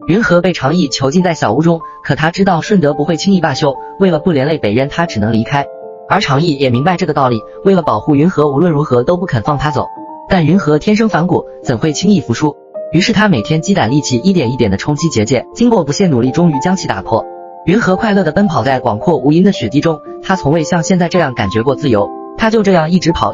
云禾被长义囚禁在小屋中，可他知道顺德不会轻易罢休，为了不连累北渊，他只能离开。而长义也明白这个道理，为了保护云禾，无论如何都不肯放他走。但云禾天生反骨，怎会轻易服输？于是他每天积攒力气，一点一点的冲击结界，经过不懈努力，终于将其打破。云禾快乐地奔跑在广阔无垠的雪地中，他从未像现在这样感觉过自由。他就这样一直跑，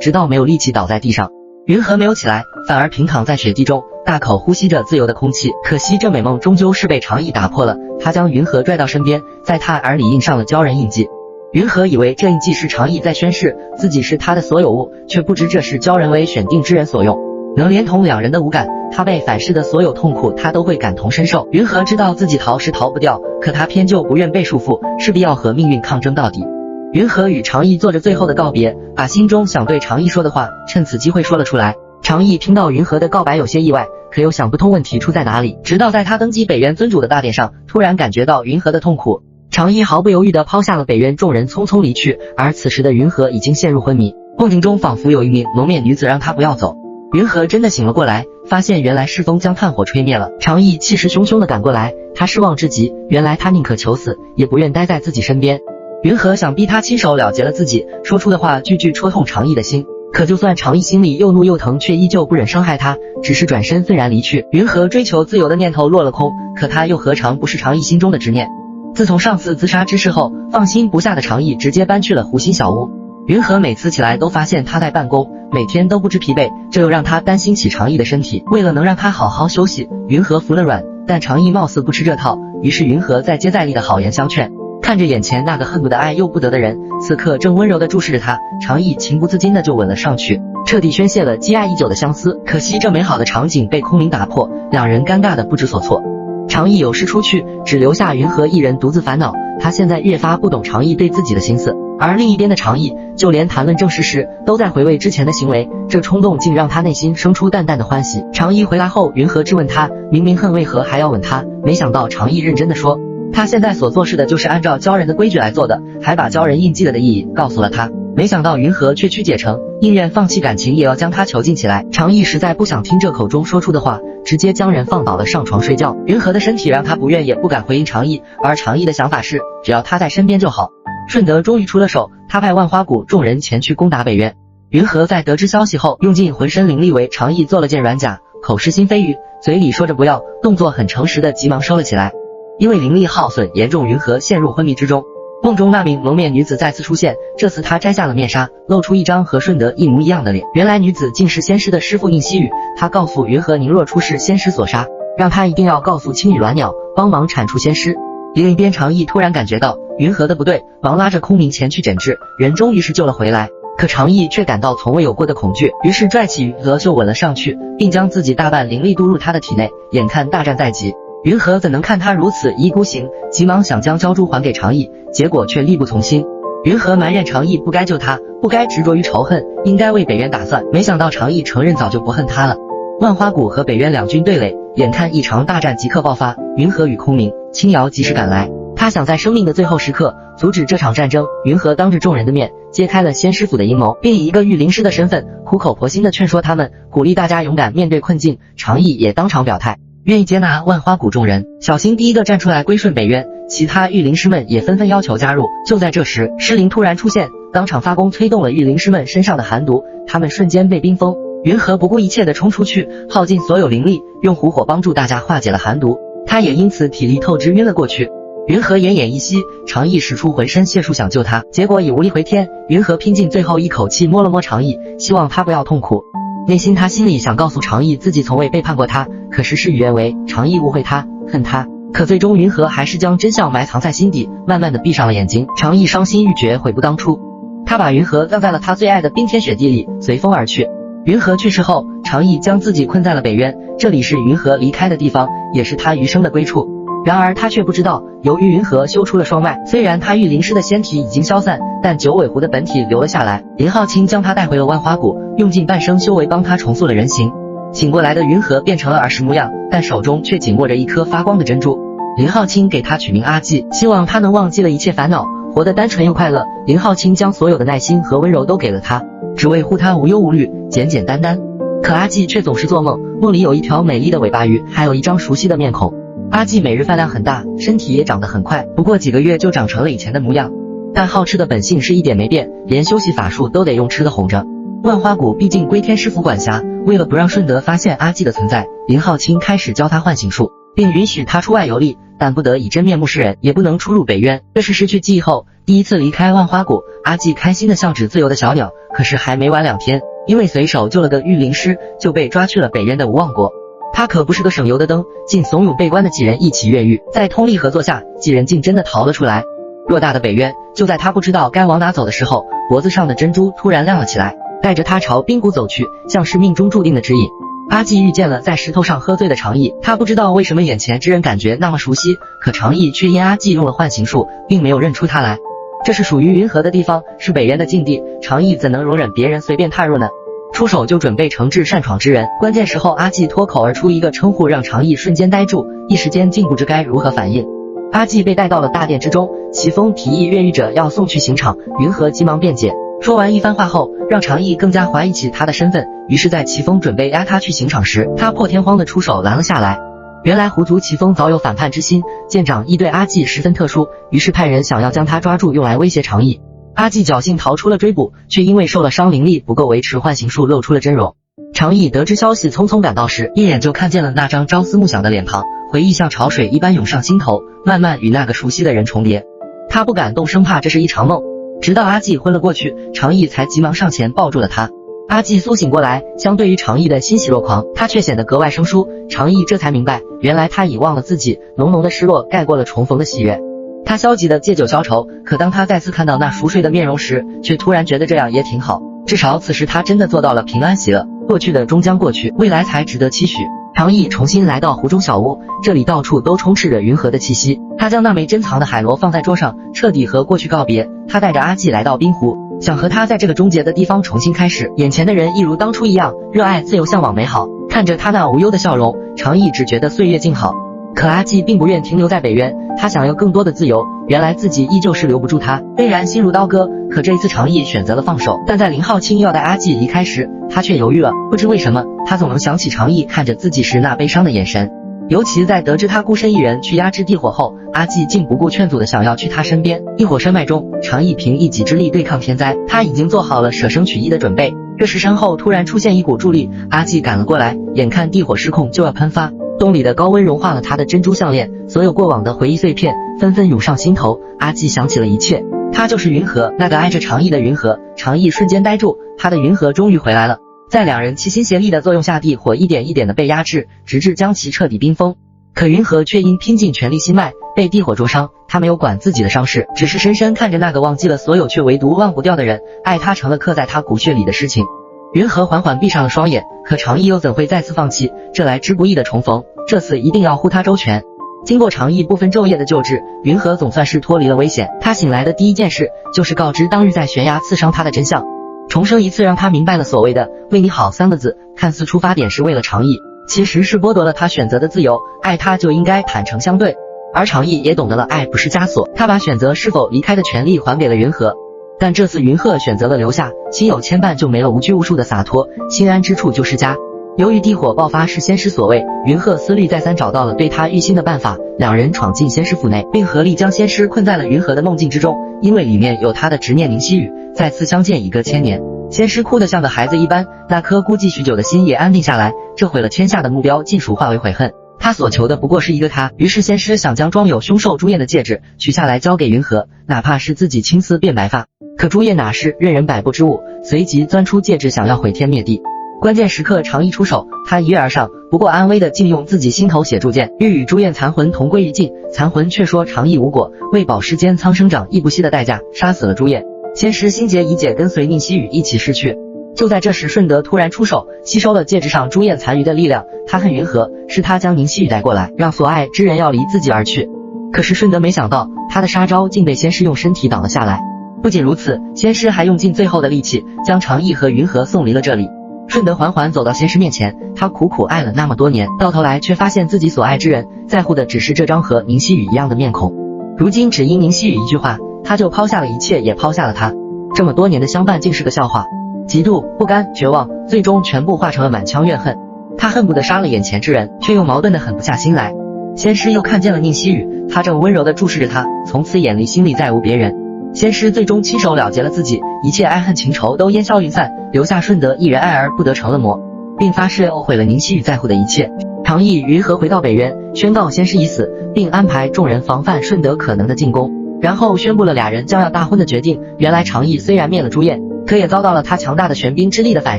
直到没有力气倒在地上。云禾没有起来，反而平躺在雪地中，大口呼吸着自由的空气。可惜这美梦终究是被长义打破了。他将云禾拽到身边，在他耳里印上了鲛人印记。云禾以为这印记是长义在宣誓自己是他的所有物，却不知这是鲛人为选定之人所用，能连同两人的五感。他被反噬的所有痛苦，他都会感同身受。云禾知道自己逃是逃不掉，可他偏就不愿被束缚，势必要和命运抗争到底。云禾与长义做着最后的告别，把心中想对长义说的话趁此机会说了出来。长义听到云禾的告白有些意外，可又想不通问题出在哪里。直到在他登基北渊尊主的大典上，突然感觉到云禾的痛苦。长义毫不犹豫地抛下了北渊，众人匆匆离去，而此时的云禾已经陷入昏迷。梦境中仿佛有一名蒙面女子让他不要走。云禾真的醒了过来，发现原来是风将炭火吹灭了。长义气势汹汹地赶过来，他失望至极，原来他宁可求死，也不愿待在自己身边。云禾想逼他亲手了结了自己，说出的话句句戳痛长义的心。可就算长义心里又怒又疼，却依旧不忍伤害他，只是转身愤然离去。云禾追求自由的念头落了空，可他又何尝不是长义心中的执念？自从上次自杀之事后，放心不下的长义直接搬去了湖心小屋。云禾每次起来都发现他在办公，每天都不知疲惫，这又让他担心起长义的身体。为了能让他好好休息，云禾服了软，但长义貌似不吃这套，于是云禾再接再厉的好言相劝。看着眼前那个恨不得爱又不得的人，此刻正温柔地注视着他，长义情不自禁地就吻了上去，彻底宣泄了积压已久的相思。可惜这美好的场景被空灵打破，两人尴尬得不知所措。长义有事出去，只留下云禾一人独自烦恼。他现在越发不懂长义对自己的心思，而另一边的长义就连谈论正事时都在回味之前的行为，这冲动竟让他内心生出淡淡的欢喜。长义回来后，云禾质问他明明恨为何还要吻他，没想到长义认真的说，他现在所做事的就是按照鲛人的规矩来做的，还把鲛人印记了的意义告诉了他。没想到云禾却曲解成宁愿放弃感情也要将他囚禁起来。长义实在不想听这口中说出的话，直接将人放倒了上床睡觉。云禾的身体让他不愿也不敢回应长义，而长义的想法是只要他在身边就好。顺德终于出了手，他派万花谷众人前去攻打北渊。云禾在得知消息后，用尽浑身灵力为长义做了件软甲，口是心非语，嘴里说着不要，动作很诚实的急忙收了起来。因为灵力耗损严重，云禾陷入昏迷之中。梦中那名蒙面女子再次出现，这次她摘下了面纱，露出一张和顺德一模一样的脸。原来女子竟是仙师的师父应希雨，她告诉云禾，您若出事仙师所杀，让他一定要告诉青羽鸾鸟，帮忙铲除仙师。另一边长义突然感觉到云禾的不对，忙拉着空明前去诊治，人终于是救了回来。可长义却感到从未有过的恐惧，于是拽起云禾就吻了上去，并将自己大半灵力渡入他的体内。眼看大战在即，云禾怎能看他如此一意孤行，急忙想将鲛珠还给长义，结果却力不从心。云禾埋怨长义不该救他，不该执着于仇恨，应该为北渊打算。没想到长义承认早就不恨他了。万花谷和北渊两军对垒，眼看一场大战即刻爆发，云禾与空明、青瑶及时赶来，他想在生命的最后时刻阻止这场战争。云禾当着众人的面揭开了仙师府的阴谋，并以一个御灵师的身份苦口婆心地劝说他们，鼓励大家勇敢面对困境。长义也当场表态愿意接纳万花谷众人，小心第一个站出来归顺北渊，其他御灵师们也纷纷要求加入。就在这时，尸灵突然出现，当场发功催动了御灵师们身上的寒毒，他们瞬间被冰封。云禾不顾一切地冲出去，耗尽所有灵力，用狐火帮助大家化解了寒毒，他也因此体力透支晕了过去。云禾奄奄一息，长义使出浑身解数想救他，结果已无力回天。云禾拼尽最后一口气摸了摸长义，希望他不要痛苦。内心他心里想告诉长义自己从未背叛过他，可是事与愿违，长义误会他，恨他。可最终云禾还是将真相埋藏在心底，慢慢的闭上了眼睛。长义伤心欲绝，悔不当初，他把云禾葬在了他最爱的冰天雪地里，随风而去。云禾去世后，长义将自己困在了北渊，这里是云禾离开的地方，也是他余生的归处。然而他却不知道，由于云禾修出了双脉，虽然他御灵师的仙体已经消散，但九尾狐的本体留了下来。林浩清将他带回了万花谷，用尽半生修为帮他重塑了人形。醒过来的云禾变成了儿时模样，但手中却紧握着一颗发光的珍珠。林浩清给他取名阿纪，希望他能忘记了一切烦恼，活得单纯又快乐。林浩清将所有的耐心和温柔都给了他，只为护他无忧无虑，简简单单。可阿纪却总是做梦，梦里有一条美丽的尾巴鱼，还有一张熟悉的面孔。阿纪每日饭量很大，身体也长得很快，不过几个月就长成了以前的模样。但好吃的本性是一点没变，连修习法术都得用吃的哄着。万花谷毕竟归天师府管辖，为了不让顺德发现阿纪的存在，林浩清开始教他唤醒术，并允许他出外游历，但不得以真面目示人，也不能出入北渊。这是失去记忆后第一次离开万花谷，阿纪开心的像只自由的小鸟。可是还没玩2天，因为随手救了个御灵师，就被抓去了北渊的无望国。他可不是个省油的灯，竟怂恿被关的几人一起越狱，在通力合作下，几人竟真的逃了出来。偌大的北渊，就在他不知道该往哪走的时候，脖子上的珍珠突然亮了起来，带着他朝冰谷走去，像是命中注定的指引。阿纪遇见了在石头上喝醉的长意，他不知道为什么眼前之人感觉那么熟悉，可长意却因阿纪用了唤醒术，并没有认出他来。这是属于云河的地方，是北渊的禁地，长意怎能容忍别人随便踏入呢？出手就准备惩治擅闯之人，关键时候阿纪脱口而出一个称呼，让长意瞬间呆住，一时间竟不知该如何反应。阿纪被带到了大殿之中，齐风提议越狱者要送去刑场，云河急忙辩解。说完一番话后，让长意更加怀疑起他的身份，于是在齐风准备押他去刑场时，他破天荒的出手拦了下来。原来狐族齐风早有反叛之心，见长意对阿纪十分特殊，于是派人想要将他抓住，用来威胁长意。阿纪侥幸逃出了追捕，却因为受了伤，灵力不够维持唤醒术，露出了真容。长意得知消息，匆匆赶到时，一眼就看见了那张朝思暮想的脸庞，回忆像潮水一般涌上心头，慢慢与那个熟悉的人重叠。他不敢动，生怕这是一场梦。直到阿纪昏了过去，长意才急忙上前抱住了他。阿纪苏醒过来，相对于长意的欣喜若狂，他却显得格外生疏。长意这才明白，原来他已忘了自己，浓浓的失落盖过了重逢的喜悦。他消极的借酒消愁，可当他再次看到那熟睡的面容时，却突然觉得这样也挺好，至少此时他真的做到了平安喜乐，过去的终将过去，未来才值得期许。长意重新来到湖中小屋，这里到处都充斥着云河的气息。他将那枚珍藏的海螺放在桌上，彻底和过去告别。他带着阿纪来到冰湖，想和他在这个终结的地方重新开始。眼前的人一如当初一样，热爱、自由、向往美好。看着他那无忧的笑容，长意只觉得岁月静好。可阿纪并不愿停留在北渊，他想要更多的自由。原来自己依旧是留不住他，虽然心如刀割，可这一次长意选择了放手。但在林浩清要带阿纪离开时，他却犹豫了。不知为什么，他总能想起长意看着自己时那悲伤的眼神。尤其在得知他孤身一人去压制地火后，阿纪竟不顾劝阻的想要去他身边。地火山脉中，长意凭一己之力对抗天灾，他已经做好了舍生取义的准备。这时身后突然出现一股助力，阿纪赶了过来，眼看地火失控就要喷发，洞里的高温融化了他的珍珠项链，所有过往的回忆碎片纷纷涌上心头。阿纪想起了一切，他就是云河，那个挨着长意的云河。长意瞬间呆住，他的云河终于回来了。在两人齐心协力的作用下，地火一点一点的被压制，直至将其彻底冰封。可云河却因拼尽全力心脉，被地火灼伤。他没有管自己的伤势，只是深深看着那个忘记了所有却唯独忘不掉的人，爱他成了刻在他骨血里的事情。云河缓缓闭上了双眼，可长意又怎会再次放弃？这来之不易的重逢，这次一定要护他周全。经过长意不分昼夜的救治，云河总算是脱离了危险。他醒来的第一件事就是告知当日在悬崖刺伤他的真相，重生一次让他明白了所谓的为你好3个字，看似出发点是为了长意，其实是剥夺了他选择的自由。爱他就应该坦诚相对，而长意也懂得了爱不是枷锁，他把选择是否离开的权利还给了云河。但这次云鹤选择了留下，心有牵绊就没了无拘无束的洒脱，心安之处就是家。由于地火爆发是仙师所为，云鹤思虑再三，找到了对他御心的办法。两人闯进仙师府内，并合力将仙师困在了云河的梦境之中，因为里面有他的执念宁熙宇，再次相见已隔千年。仙师哭得像个孩子一般，那颗孤寂许久的心也安定下来，这毁了天下的目标尽数化为悔恨。他所求的不过是一个他，于是仙师想将装有凶兽朱燕的戒指取下来交给云河，哪怕是自己青丝变白发。可朱燕哪是任人摆布之物，随即钻出戒指想要毁天灭地。关键时刻长意出手，他一跃而上，不过安危的竟用自己心头血铸剑，欲与朱燕残魂同归于尽。残魂却说长意无果，为保世间苍生长亦不惜的代价杀死了朱燕。仙师心结已解，跟随宁熙宇一起逝去。就在这时，顺德突然出手，吸收了戒指上朱燕残余的力量。他恨云河，是他将宁熙宇带过来，让所爱之人要离自己而去。可是顺德没想到，他的杀招竟被仙师用身体挡了下来。不仅如此，仙师还用尽最后的力气，将长意和云河送离了这里。顺德缓缓走到仙师面前，他苦苦爱了那么多年，到头来却发现自己所爱之人在乎的只是这张和宁熙宇一样的面孔。如今只因宁熙宇一句话，他就抛下了一切，也抛下了他。这么多年的相伴竟是个笑话。嫉妒、不甘、绝望，最终全部化成了满腔怨恨。他恨不得杀了眼前之人，却又矛盾的狠不下心来。仙师又看见了宁熙宇，他正温柔地注视着他，从此眼里心里再无别人。仙师最终亲手了结了自己，一切爱恨情仇都烟消云散，留下顺德一人爱而不得成了魔，并发誓后悔了宁熙宇在乎的一切。长意与云和回到北渊，宣告仙师已死，并安排众人防范顺德可能的进攻，然后宣布了俩人将要大婚的决定。原来长意虽然灭了朱燕，可也遭到了他强大的玄冰之力的反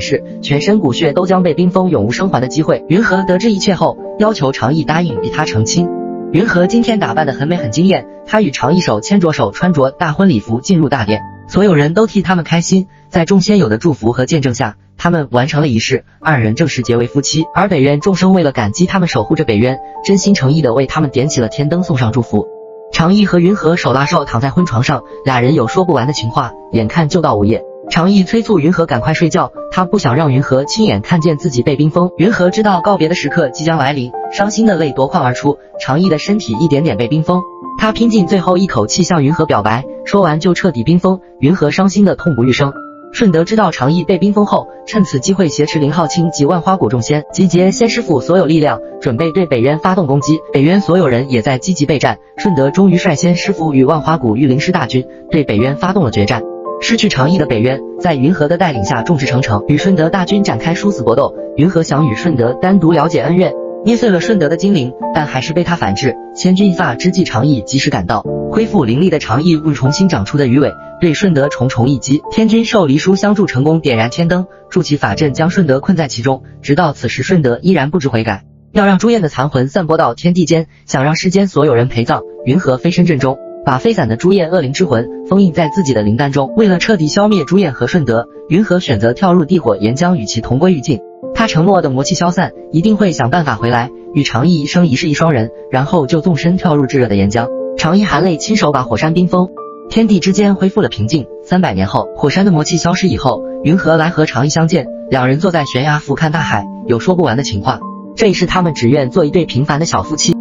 噬，全身骨血都将被冰封，永无生还的机会。云和得知一切后，要求长意答应与他成亲。云和今天打扮得很美很惊艳，她与长意手牵着手，穿着大婚礼服进入大殿，所有人都替他们开心。在众仙友的祝福和见证下，他们完成了仪式，二人正式结为夫妻。而北渊众生为了感激他们守护着北渊，真心诚意地为他们点起了天灯，送上祝福。长意和云和手拉手躺在婚床上，俩人有说不完的情话，眼看就到午夜。长意催促云和赶快睡觉，他不想让云和亲眼看见自己被冰封。云和知道告别的时刻即将来临，伤心的泪夺眶而出。长意的身体一点点被冰封，他拼尽最后一口气向云和表白，说完就彻底冰封。云和伤心的痛不欲生。顺德知道长意被冰封后，趁此机会挟持林浩清及万花谷众仙，集结仙师府所有力量，准备对北渊发动攻击。北渊所有人也在积极备战，顺德终于率先师府与万花谷御灵师大军对北渊发动了决战。失去长意的北渊在云和的带领下众志成城，与顺德大军展开殊死搏斗。云和想与顺德单独了解恩怨，捏碎了顺德的精灵，但还是被他反制。千钧一发之际，长意及时赶到，恢复灵力的长意用重新长出的鱼尾对顺德重重一击。天君受离书相助成功点燃天灯，筑起法阵将顺德困在其中。直到此时，顺德依然不知悔改，要让朱燕的残魂散播到天地间，想让世间所有人陪葬。云和飞身阵中，把飞散的朱燕恶灵之魂封印在自己的灵丹中。为了彻底消灭朱燕和顺德，云和选择跳入地火岩浆与其同归于尽。他承诺的魔气消散，一定会想办法回来，与长意一生一世一双人，然后就纵身跳入炙热的岩浆。长意含泪亲手把火山冰封，天地之间恢复了平静。300年后，火山的魔气消失以后，云和来和长意相见，两人坐在悬崖俯瞰大海，有说不完的情话。这一世他们只愿做一对平凡的小夫妻。